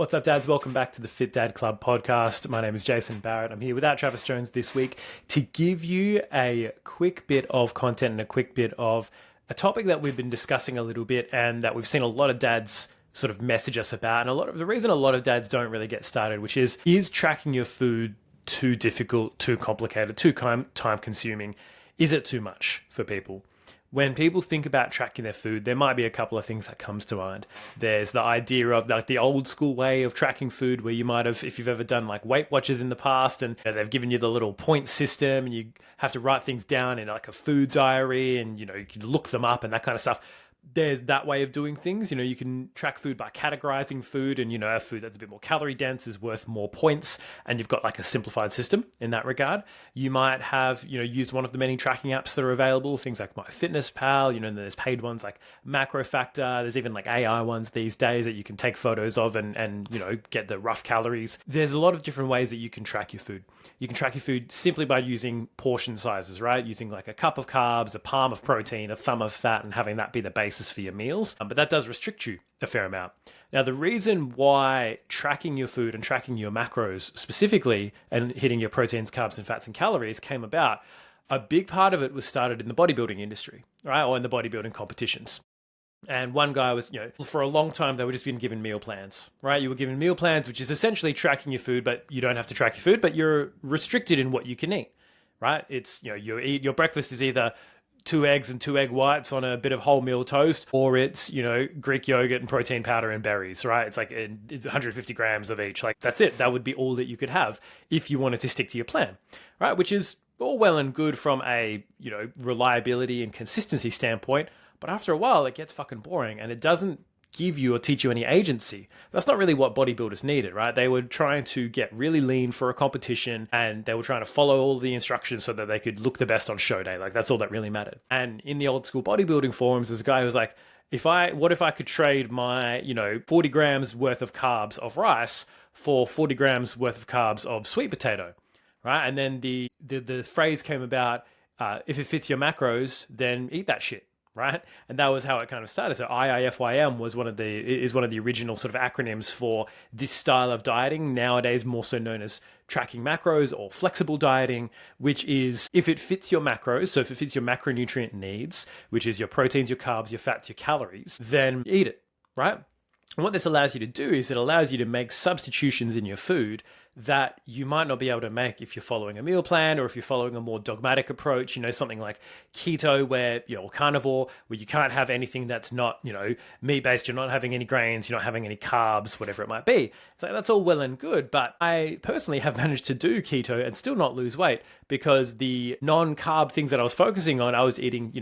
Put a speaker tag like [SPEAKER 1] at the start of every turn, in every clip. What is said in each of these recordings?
[SPEAKER 1] What's up, dads? Welcome back to the Fit Dad Club podcast. My name is Jason Barrett. I'm here without Travis Jones this week to give you a quick bit of content and a quick bit of a topic that we've been discussing a little bit and that we've seen a lot of dads sort of message us about. And the reason a lot of dads don't really get started, which is tracking your food too difficult, too complicated, too time consuming? Is it too much for people? When people think about tracking their food, there might be a couple of things that comes to mind. There's the idea of like the old school way of tracking food where you might have, if you've ever done like Weight Watchers in the past and they've given you the little point system and you have to write things down in like a food diary and, you can look them up and that kind of stuff. There's that way of doing things. You can track food by categorizing food and, a food that's a bit more calorie dense is worth more points. And you've got like a simplified system in that regard. You might have, used one of the many tracking apps that are available, things like MyFitnessPal, and there's paid ones like MacroFactor. There's even like AI ones these days that you can take photos of and get the rough calories. There's a lot of different ways that you can track your food. You can track your food simply by using portion sizes, right? Using like a cup of carbs, a palm of protein, a thumb of fat, and having that be the basis for your meals. But that does restrict you a fair amount. Now, the reason why tracking your food and tracking your macros specifically and hitting your proteins, carbs, and fats and calories came about, a big part of it was started in the bodybuilding industry, right? Or in the bodybuilding competitions. And one guy was, for a long time, they were just being given meal plans, right? You were given meal plans, which is essentially tracking your food, but you don't have to track your food, but you're restricted in what you can eat, right? It's, your breakfast is either 2 eggs and 2 egg whites on a bit of wholemeal toast, or it's, Greek yogurt and protein powder and berries, right? It's like 150 grams of each. Like, that's it. That would be all that you could have if you wanted to stick to your plan, right? Which is all well and good from a, reliability and consistency standpoint. But after a while, it gets fucking boring and it doesn't give you or teach you any agency. That's not really what bodybuilders needed, right? They were trying to get really lean for a competition and they were trying to follow all the instructions so that they could look the best on show day. Like, that's all that really mattered. And in the old school bodybuilding forums, there's a guy who was like, what if I could trade my, 40 grams worth of carbs of rice for 40 grams worth of carbs of sweet potato, right? And then the phrase came about, if it fits your macros, then eat that shit. Right. And that was how it kind of started. So IIFYM was one of the original sort of acronyms for this style of dieting, nowadays more so known as tracking macros or flexible dieting, which is if it fits your macros. So if it fits your macronutrient needs, which is your proteins, your carbs, your fats, your calories, then eat it. Right. And what this allows you to do is it allows you to make substitutions in your food that you might not be able to make if you're following a meal plan or if you're following a more dogmatic approach, something like keto where you're carnivore, where you can't have anything that's not, meat-based, you're not having any grains, you're not having any carbs, whatever it might be. So that's all well and good, but I personally have managed to do keto and still not lose weight because the non-carb things that I was focusing on, I was eating,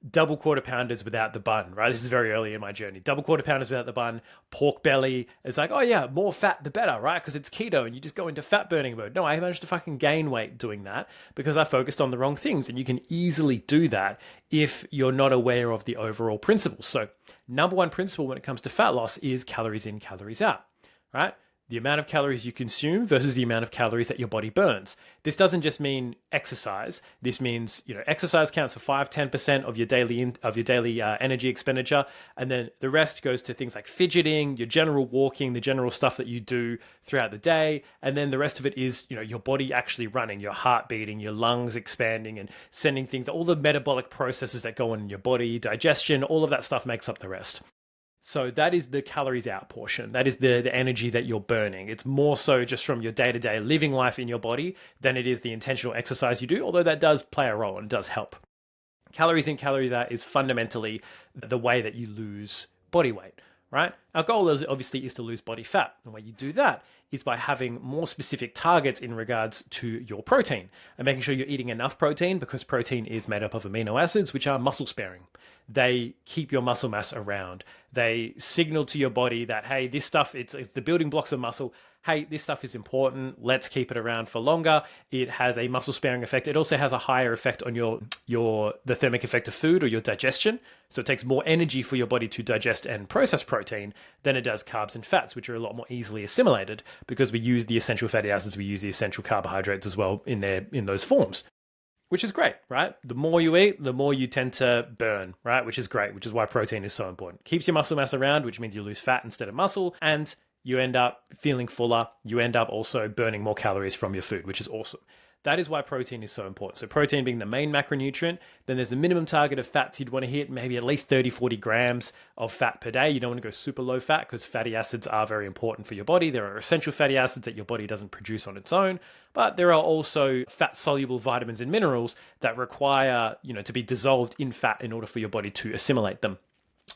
[SPEAKER 1] double quarter pounders without the bun, right? This is very early in my journey. Double quarter pounders without the bun, pork belly. It's like, oh yeah, more fat, the better, right? Because it's keto and you just go into fat burning mode. No, I managed to fucking gain weight doing that because I focused on the wrong things. And you can easily do that if you're not aware of the overall principles. So number one principle when it comes to fat loss is calories in, calories out, right? The amount of calories you consume versus the amount of calories that your body burns. This doesn't just mean exercise. This means, exercise counts for 5-10% of your daily energy expenditure. And then the rest goes to things like fidgeting, your general walking, the general stuff that you do throughout the day. And then the rest of it is, your body actually running, your heart beating, your lungs expanding and sending things, all the metabolic processes that go on in your body, digestion, all of that stuff makes up the rest. So that is the calories out portion. That is the energy that you're burning. It's more so just from your day-to-day living life in your body than it is the intentional exercise you do, although that does play a role and does help. Calories in, calories out is fundamentally the way that you lose body weight, right? Our goal is obviously to lose body fat. The way you do that is by having more specific targets in regards to your protein and making sure you're eating enough protein because protein is made up of amino acids, which are muscle sparing. They keep your muscle mass around. They signal to your body that, hey, this stuff, it's the building blocks of muscle. Hey, this stuff is important. Let's keep it around for longer. It has a muscle sparing effect. It also has a higher effect on the thermic effect of food or your digestion. So it takes more energy for your body to digest and process protein than it does carbs and fats, which are a lot more easily assimilated because we use the essential fatty acids, we use the essential carbohydrates as well in those forms. Which is great, right? The more you eat, the more you tend to burn, right? Which is great, which is why protein is so important. Keeps your muscle mass around, which means you lose fat instead of muscle, and you end up feeling fuller, you end up also burning more calories from your food, which is awesome. That is why protein is so important. So protein being the main macronutrient, then there's a minimum target of fats you'd want to hit, maybe at least 30, 40 grams of fat per day. You don't want to go super low fat because fatty acids are very important for your body. There are essential fatty acids that your body doesn't produce on its own, but there are also fat-soluble vitamins and minerals that require, to be dissolved in fat in order for your body to assimilate them.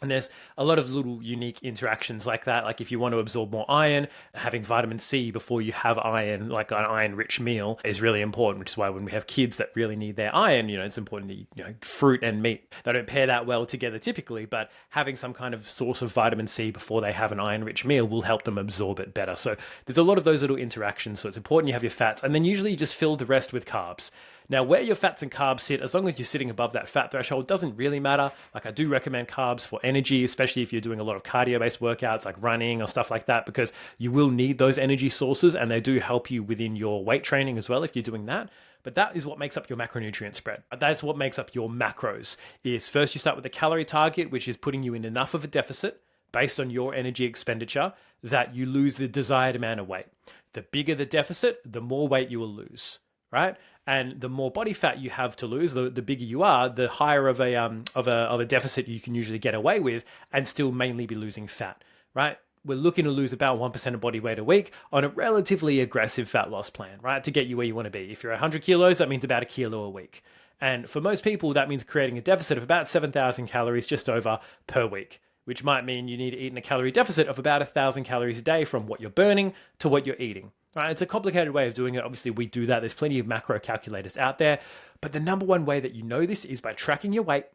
[SPEAKER 1] And there's a lot of little unique interactions like that. Like if you want to absorb more iron, having vitamin C before you have iron, like an iron-rich meal, is really important, which is why when we have kids that really need their iron, it's important that fruit and meat, they don't pair that well together typically, but having some kind of source of vitamin C before they have an iron-rich meal will help them absorb it better. So there's a lot of those little interactions. So it's important you have your fats, and then usually you just fill the rest with carbs. Now, where your fats and carbs sit, as long as you're sitting above that fat threshold, doesn't really matter. Like I do recommend carbs for energy, especially if you're doing a lot of cardio-based workouts like running or stuff like that, because you will need those energy sources and they do help you within your weight training as well if you're doing that. But that is what makes up your macronutrient spread. That's what makes up your macros. Is first you start with the calorie target, which is putting you in enough of a deficit based on your energy expenditure that you lose the desired amount of weight. The bigger the deficit, the more weight you will lose, right? And the more body fat you have to lose, the bigger you are, the higher of a deficit you can usually get away with and still mainly be losing fat, right? We're looking to lose about 1% of body weight a week on a relatively aggressive fat loss plan, right? To get you where you want to be. If you're 100 kilos, that means about a kilo a week. And for most people, that means creating a deficit of about 7,000 calories just over per week, which might mean you need to eat in a calorie deficit of about 1,000 calories a day from what you're burning to what you're eating. Right, it's a complicated way of doing it. Obviously, we do that. There's plenty of macro calculators out there. But the number one way that you know this is by tracking your weight,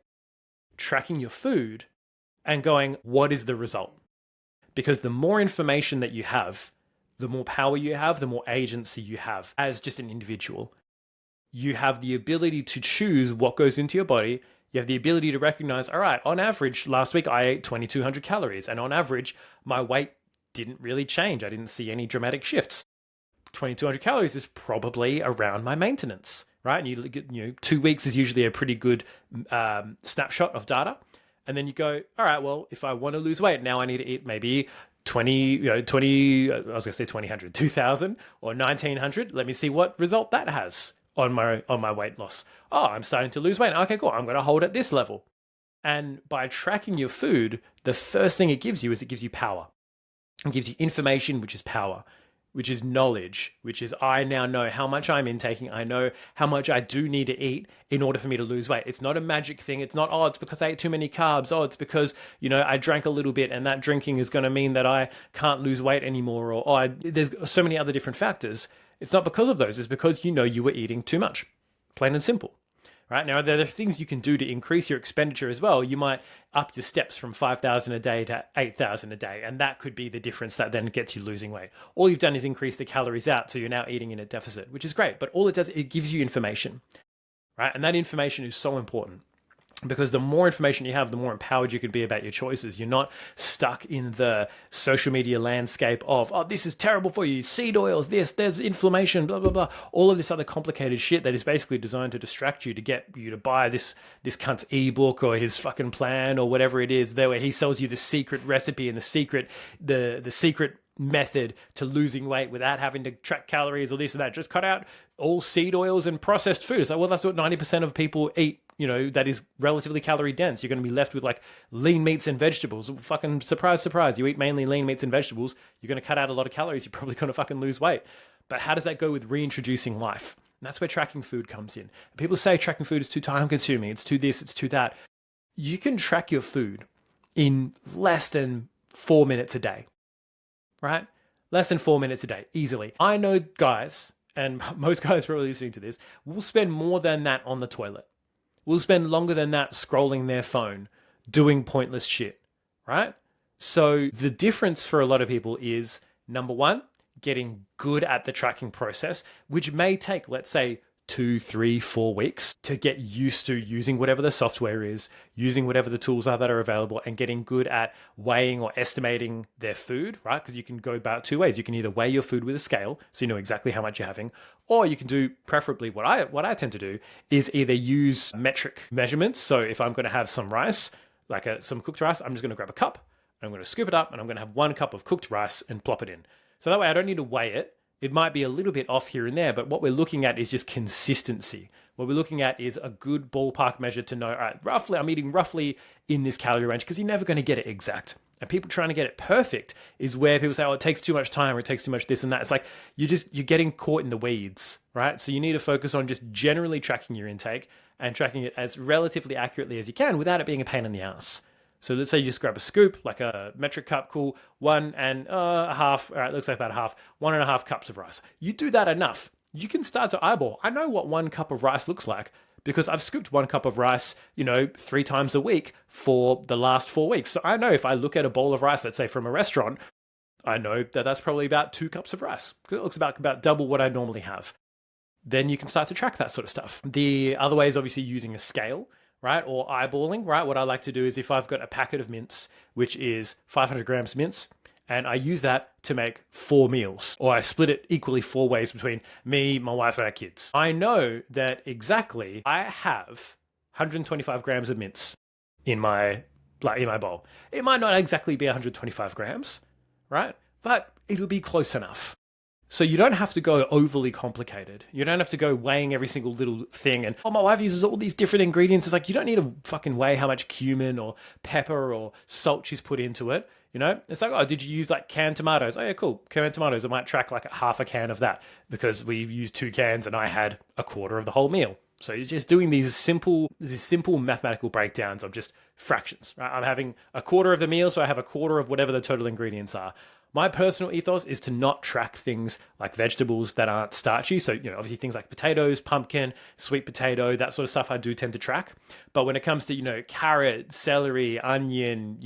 [SPEAKER 1] tracking your food, and going, what is the result? Because the more information that you have, the more power you have, the more agency you have as just an individual. You have the ability to choose what goes into your body. You have the ability to recognize, all right, on average, last week I ate 2,200 calories. And on average, my weight didn't really change. I didn't see any dramatic shifts. 2,200 calories is probably around my maintenance, right? And you 2 weeks is usually a pretty good snapshot of data. And then you go, all right, well, if I want to lose weight, now I need to eat maybe 20, I was going to say 2,000 or 1,900. Let me see what result that has on my weight loss. Oh, I'm starting to lose weight. Okay, cool. I'm going to hold at this level. And by tracking your food, the first thing it gives you is it gives you power. It gives you information, which is power, which is knowledge, which is I now know how much I'm intaking. I know how much I do need to eat in order for me to lose weight. It's not a magic thing. It's not, oh, it's because I ate too many carbs. Oh, it's because, I drank a little bit and that drinking is going to mean that I can't lose weight anymore. Or there's so many other different factors. It's not because of those. It's because you were eating too much, plain and simple. Right now, there are things you can do to increase your expenditure as well. You might up your steps from 5,000 a day to 8,000 a day, and that could be the difference that then gets you losing weight. All you've done is increase the calories out, so you're now eating in a deficit, which is great. But all it does, it gives you information, right? And that information is so important. Because the more information you have, the more empowered you can be about your choices. You're not stuck in the social media landscape of, oh, this is terrible for you, seed oils, there's inflammation, blah, blah, blah. All of this other complicated shit that is basically designed to distract you, to get you to buy this cunt's ebook or his fucking plan or whatever it is there, where he sells you the secret recipe and the secret method to losing weight without having to track calories or this and that. Just cut out all seed oils and processed food. It's like, well, that's what 90% of people eat, that is relatively calorie dense. You're going to be left with like lean meats and vegetables. Fucking surprise, surprise. You eat mainly lean meats and vegetables. You're going to cut out a lot of calories. You're probably going to fucking lose weight. But how does that go with reintroducing life? And that's where tracking food comes in. People say tracking food is too time consuming. It's too this, it's too that. You can track your food in less than 4 minutes a day, right? Less than 4 minutes a day, easily. I know guys, and most guys probably listening to this, will spend more than that on the toilet. Will spend longer than that scrolling their phone, doing pointless shit, right? So the difference for a lot of people is, number one, getting good at the tracking process, which may take, let's say, 2, 3, 4 weeks to get used to using whatever the software is, using whatever the tools are that are available, and getting good at weighing or estimating their food, right? Because you can go about 2 ways. You can either weigh your food with a scale, so you know exactly how much you're having, or you can do, preferably what I tend to do, is either use metric measurements. So if I'm going to have some rice, like some cooked rice, I'm just going to grab a cup. I'm going to scoop it up, and I'm going to have 1 cup of cooked rice and plop it in. So that way I don't need to weigh it. It might be a little bit off here and there, but what we're looking at is just consistency. What we're looking at is a good ballpark measure to know, all right, roughly, I'm eating roughly in this calorie range, because you're never going to get it exact. And people trying to get it perfect is where people say, oh, it takes too much time, or it takes too much this and that. It's like you're getting caught in the weeds, right? So you need to focus on just generally tracking your intake and tracking it as relatively accurately as you can without it being a pain in the ass. So let's say you just grab a scoop, like a metric cup, cool, 1.5, all right, looks like about a half, 1.5 cups of rice. You do that enough, you can start to eyeball. I know what 1 cup of rice looks like, because I've scooped 1 cup of rice, 3 times a week for the last 4 weeks. So I know if I look at a bowl of rice, let's say from a restaurant, I know that that's probably about 2 cups of rice. It looks about double what I normally have. Then you can start to track that sort of stuff. The other way is obviously using a scale, right? Or eyeballing, right? What I like to do is if I've got a packet of mince, which is 500 grams of mince, and I use that to make 4 meals, or I split it equally 4 ways between me, my wife, and our kids. I know that exactly I have 125 grams of mince in my bowl. It might not exactly be 125 grams, right? But it'll be close enough. So you don't have to go overly complicated. You don't have to go weighing every single little thing. And, oh, my wife uses all these different ingredients. It's like, you don't need to fucking weigh how much cumin or pepper or salt she's put into it. It's like, oh, did you use like canned tomatoes? Oh yeah, cool. Canned tomatoes. I might track like half a can of that because we used 2 cans and I had a quarter of the whole meal. So you're just doing these simple mathematical breakdowns of just fractions, right? I'm having a quarter of the meal, so I have a quarter of whatever the total ingredients are. My personal ethos is to not track things like vegetables that aren't starchy. So, obviously things like potatoes, pumpkin, sweet potato, that sort of stuff I do tend to track. But when it comes to, carrot, celery, onion,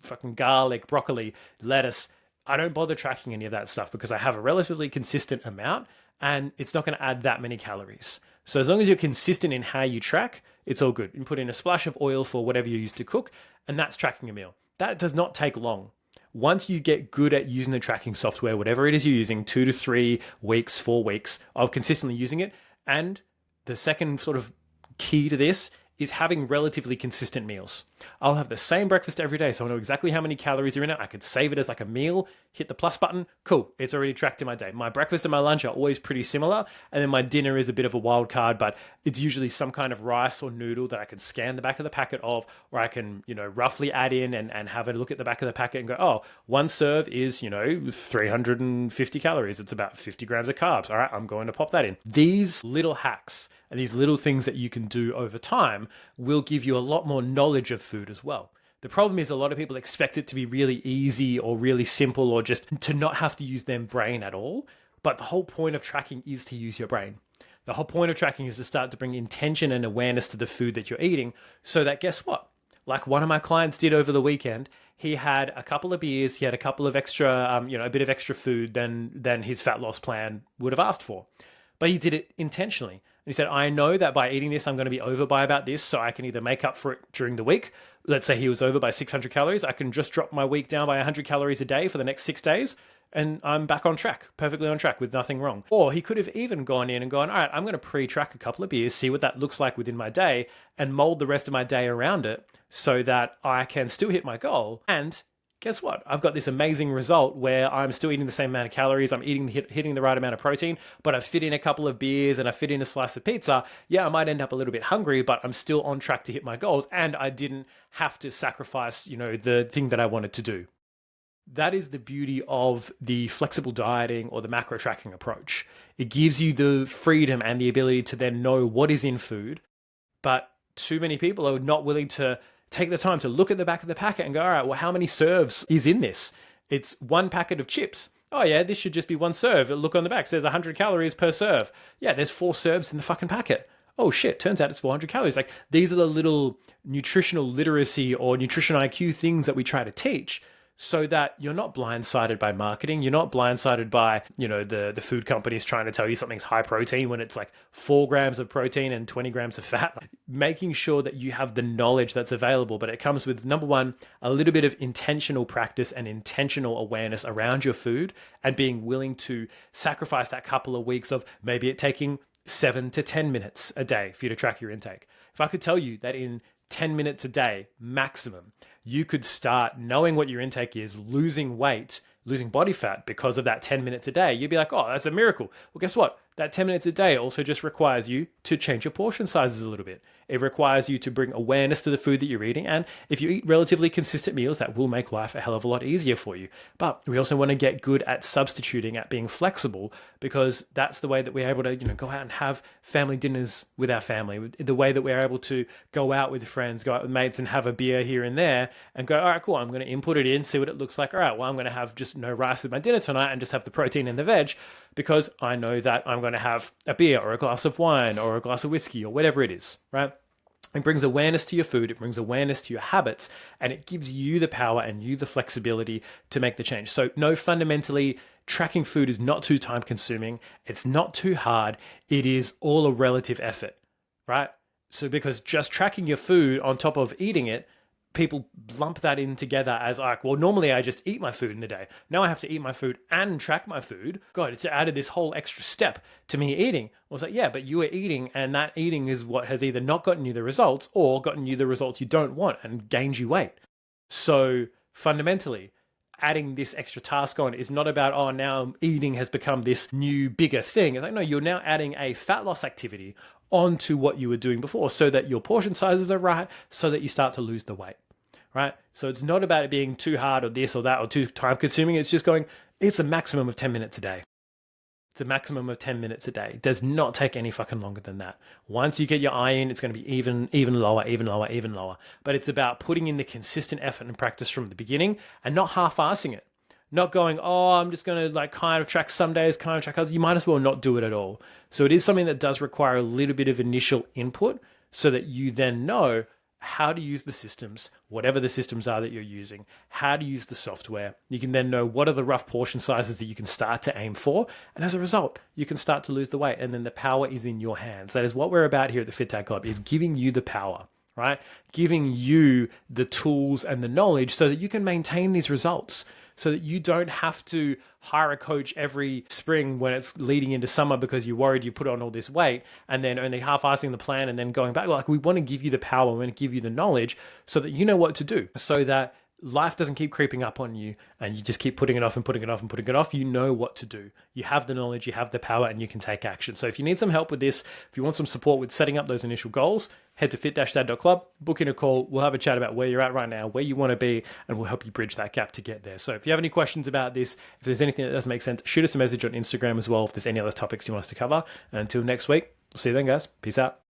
[SPEAKER 1] fucking garlic, broccoli, lettuce, I don't bother tracking any of that stuff because I have a relatively consistent amount and it's not going to add that many calories. So as long as you're consistent in how you track, it's all good. You put in a splash of oil for whatever you use to cook, and that's tracking a meal. That does not take long. Once you get good at using the tracking software, whatever it is you're using, 2 to 3 weeks, 4 weeks of consistently using it. And the second sort of key to this is having relatively consistent meals. I'll have the same breakfast every day, so I know exactly how many calories are in it. I could save it as like a meal, hit the plus button, cool, it's already tracked in my day. My breakfast and my lunch are always pretty similar, and then my dinner is a bit of a wild card, but it's usually some kind of rice or noodle that I can scan the back of the packet of, or I can, roughly add in and have a look at the back of the packet and go, oh, 1 serve is, 350 calories. It's about 50 grams of carbs. All right, I'm going to pop that in. These little hacks and these little things that you can do over time will give you a lot more knowledge of food as well. The problem is a lot of people expect it to be really easy or really simple or just to not have to use their brain at all. But the whole point of tracking is to use your brain. The whole point of tracking is to start to bring intention and awareness to the food that you're eating so that, guess what? Like one of my clients did over the weekend, he had a couple of beers, he had a couple of extra, a bit of extra food than his fat loss plan would have asked for. But he did it intentionally. And he said, I know that by eating this, I'm going to be over by about this, so I can either make up for it during the week. Let's say he was over by 600 calories. I can just drop my week down by 100 calories a day for the next 6 days, and I'm back on track, perfectly on track with nothing wrong. Or he could have even gone in and gone, all right, I'm going to pre-track a couple of beers, see what that looks like within my day, and mold the rest of my day around it so that I can still hit my goal. And guess what? I've got this amazing result where I'm still eating the same amount of calories, I'm hitting the right amount of protein, but I fit in a couple of beers and I fit in a slice of pizza. Yeah, I might end up a little bit hungry, but I'm still on track to hit my goals, and I didn't have to sacrifice, the thing that I wanted to do. That is the beauty of the flexible dieting or the macro tracking approach. It gives you the freedom and the ability to then know what is in food, but too many people are not willing to take the time to look at the back of the packet and go, all right, well, how many serves is in this? It's 1 packet of chips. Oh yeah, this should just be 1 serve. Look on the back, it says 100 calories per serve. Yeah, there's 4 serves in the fucking packet. Oh shit, turns out it's 400 calories. Like, these are the little nutritional literacy or nutrition IQ things that we try to teach so that you're not blindsided by marketing. You're not blindsided by, the food companies trying to tell you something's high protein when it's like 4 grams of protein and 20 grams of fat. Making sure that you have the knowledge that's available, but it comes with, number 1, a little bit of intentional practice and intentional awareness around your food, and being willing to sacrifice that couple of weeks of maybe it taking 7 to 10 minutes a day for you to track your intake. If I could tell you that in 10 minutes a day maximum, you could start knowing what your intake is, losing weight, losing body fat because of that 10 minutes a day. You'd be like, oh, that's a miracle. Well, guess what? That 10 minutes a day also just requires you to change your portion sizes a little bit. It requires you to bring awareness to the food that you're eating. And if you eat relatively consistent meals, that will make life a hell of a lot easier for you. But we also want to get good at substituting, at being flexible, because that's the way that we're able to, go out and have family dinners with our family, the way that we're able to go out with friends, go out with mates and have a beer here and there and go, all right, cool, I'm going to input it in, see what it looks like. All right, well, I'm going to have just no rice with my dinner tonight and just have the protein and the veg, because I know that I'm going to have a beer or a glass of wine or a glass of whiskey or whatever it is, right? It brings awareness to your food, it brings awareness to your habits, and it gives you the power and you the flexibility to make the change. So no, fundamentally, tracking food is not too time consuming. It's not too hard. It is all a relative effort, right? So because just tracking your food on top of eating it, people lump that in together as like, well, normally I just eat my food in the day. Now I have to eat my food and track my food. God, it's added this whole extra step to me eating. I was like, yeah, but you were eating, and that eating is what has either not gotten you the results or gotten you the results you don't want and gained you weight. So fundamentally, adding this extra task on is not about, oh, now eating has become this new bigger thing. It's like, no, you're now adding a fat loss activity onto what you were doing before so that your portion sizes are right, so that you start to lose the weight, right? So it's not about it being too hard or this or that or too time consuming. It's just going, it's a maximum of 10 minutes a day. It's a maximum of 10 minutes a day. It does not take any fucking longer than that. Once you get your eye in, it's going to be even lower. But it's about putting in the consistent effort and practice from the beginning and not half-assing it. Not going, oh, I'm just going to kind of track some days, kind of track others. You might as well not do it at all. So it is something that does require a little bit of initial input so that you then know how to use the systems, whatever the systems are that you're using, how to use the software. You can then know what are the rough portion sizes that you can start to aim for. And as a result, you can start to lose the weight. And then the power is in your hands. That is what we're about here at the Fit Dad Club, is giving you the power, right? Giving you the tools and the knowledge so that you can maintain these results, so that you don't have to hire a coach every spring when it's leading into summer because you're worried you put on all this weight and then only half-assing the plan and then going back. Like, we want to give you the power, we want to give you the knowledge so that you know what to do, so that life doesn't keep creeping up on you and you just keep putting it off and putting it off and putting it off. You know what to do. You have the knowledge, you have the power, and you can take action. So if you need some help with this, if you want some support with setting up those initial goals, head to fit-dad.club, book in a call. We'll have a chat about where you're at right now, where you want to be, and we'll help you bridge that gap to get there. So if you have any questions about this, if there's anything that doesn't make sense, shoot us a message on Instagram as well if there's any other topics you want us to cover. And until next week, we'll see you then, guys. Peace out.